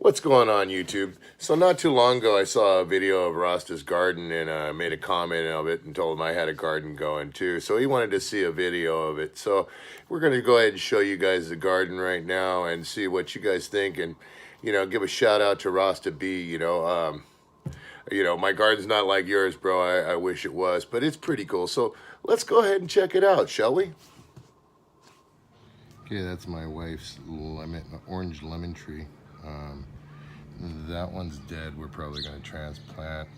What's going on, YouTube? So not too long ago I saw a video of Rasta's garden and I made a comment of it and told him I had a garden going too. So he wanted to see a video of it. So we're going to go ahead and show you guys the garden right now and see what you guys think, and give a shout out to RastaB. My garden's not like yours, bro. I wish it was, but it's pretty cool. So let's go ahead and check it out, shall we? Okay, that's my wife's orange lemon tree. That one's dead. We're probably going to transplant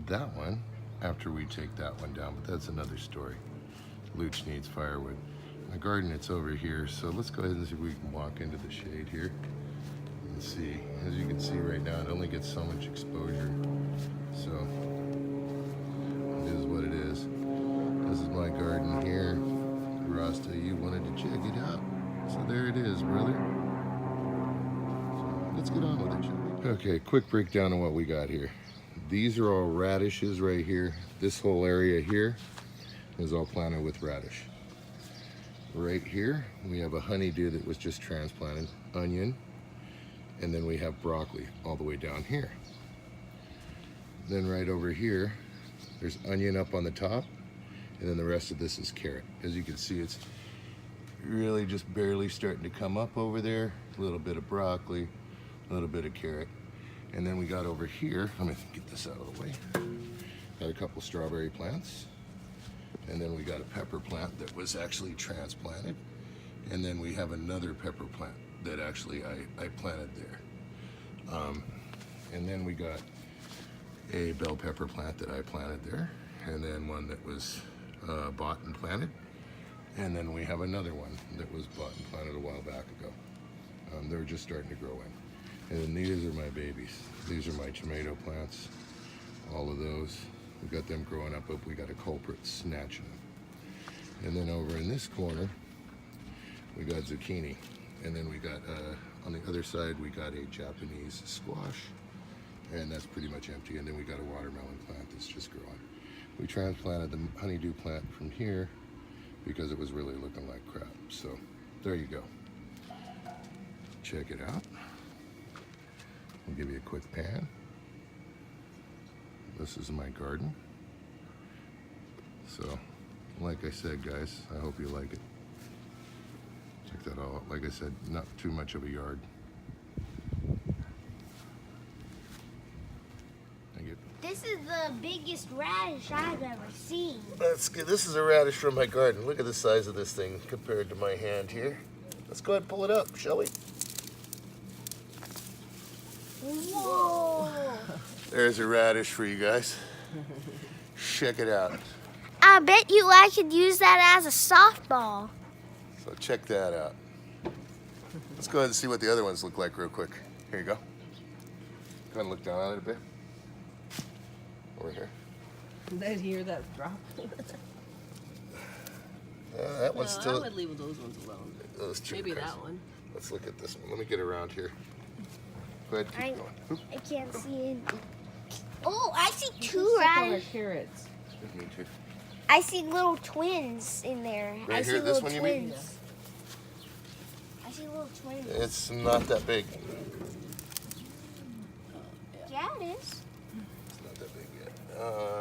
that one after we take that one down, but that's another story. Luch needs firewood. My garden, it's over here, so let's go ahead and see if we can walk into the shade here and see. As you can see right now, it only gets so much exposure, so it is what it is. This is my garden here. Rasta, you wanted to check it out, so there it is, brother. Let's get on with it, shall we? Okay, quick breakdown of what we got here. These are all radishes right here. This whole area here is all planted with radish. Right here, we have a honeydew that was just transplanted, onion, and then we have broccoli all the way down here. Then right over here, there's onion up on the top, and then the rest of this is carrot. As you can see, it's really just barely starting to come up over there. A little bit of broccoli, a little bit of carrot, and then we got over here, let me get this out of the way, got a couple strawberry plants, and then we got a pepper plant that was actually transplanted, and then we have another pepper plant that actually I planted there, and then we got a bell pepper plant that I planted there, and then one that was bought and planted, and then we have another one that was bought and planted a while back ago. They're just starting to grow in. And then these are my babies. These are my tomato plants. All of those. We got them growing up, but we got a culprit snatching them. And then over in this corner, we got zucchini. And then we got, on the other side, we got a Japanese squash. And that's pretty much empty. And then we got a watermelon plant that's just growing. We transplanted the honeydew plant from here because it was really looking like crap. So there you go. Check it out. I'll give you a quick pan. This is my garden. So, like I said, guys, I hope you like it. Check that all out. Like I said, not too much of a yard. Thank you. This is the biggest radish I've ever seen. That's good. This is a radish from my garden. Look at the size of this thing compared to my hand here. Let's go ahead and pull it up, shall we? Whoa! There's a radish for you guys. Check it out. I bet you I could use that as a softball. So check that out. Let's go ahead and see what the other ones look like real quick. Here you go. Go ahead and look down on it a bit. Over here. Did you hear that drop? That one's No, still... I would leave those ones alone. Those two Maybe guys. that one. Let's look at this one. Let me get around here. Go ahead, keep going. Oop. I can't see it. Oh, I see two Color radish. carrots. Me too. I see little twins in there. Right I see here, this little one you mean? twins. I see little twins. It's not that big. Yeah, it is. It's not that big yet.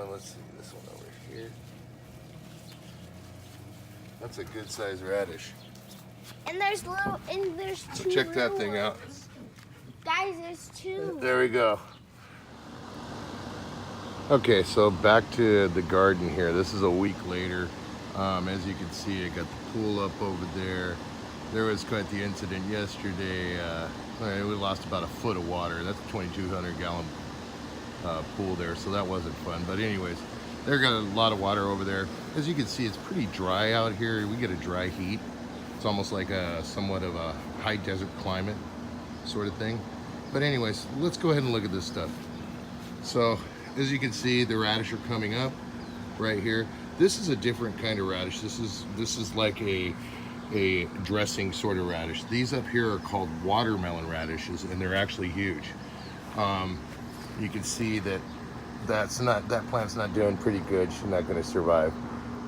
Let's see this one over here. That's a good sized radish. And there's So two. check that little thing out. ones. Guys, there's two. There we go. Okay, so back to the garden here. This is a week later. As you can see, I got the pool up over there. There was quite the incident yesterday. We lost about a foot of water. That's a 2,200 gallon pool there, so that wasn't fun. But anyways, there got a lot of water over there. As you can see, it's pretty dry out here. We get a dry heat. It's almost like a somewhat of a high desert climate sort of thing. But anyways, let's go ahead and look at this stuff. So as you can see, the radish are coming up right here. This is a different kind of radish. This is like a dressing sort of radish. These up here are called watermelon radishes, and they're actually huge. You can see that that plant's not doing pretty good. She's not going to survive.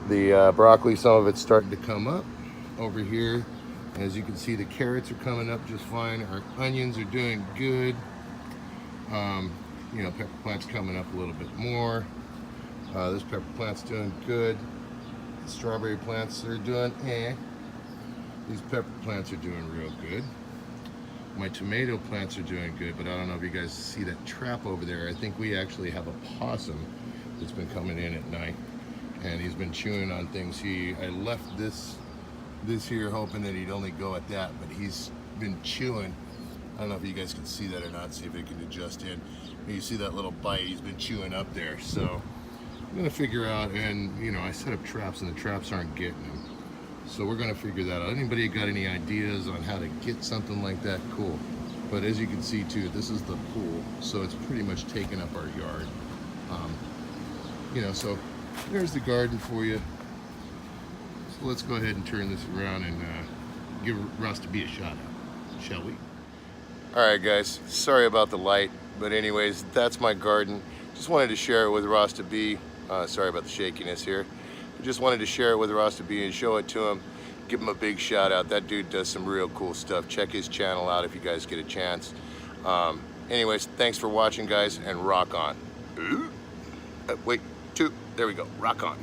The broccoli, some of it's starting to come up over here. As you can see, the carrots are coming up just fine. Our onions are doing good. You know, pepper plant's coming up a little bit more. This pepper plant's doing good. The strawberry plants are doing These pepper plants are doing real good. My tomato plants are doing good, but I don't know if you guys see that trap over there. I think we actually have a possum that's been coming in at night, and he's been chewing on things. I left this here hoping that he'd only go at that, but he's been chewing. I don't know if you guys can see that or not. See if it can adjust in. You see that little bite? He's been chewing up there. So I'm gonna figure out, and you know, I set up traps and the traps aren't getting him. So we're gonna figure that out. Anybody got any ideas on how to get something like that? Cool. But as you can see too, this is the pool, so it's pretty much taking up our yard. You know, so there's the garden for you. So let's go ahead and turn this around and give RastaB a shout out, shall we? All right, guys. Sorry about the light, but anyways, that's my garden. Just wanted to share it with RastaB. Sorry about the shakiness here. Just wanted to share it with RastaB and show it to him. Give him a big shout out. That dude does some real cool stuff. Check his channel out if you guys get a chance. Anyways, thanks for watching, guys, and rock on. Wait, there we go. Rock on.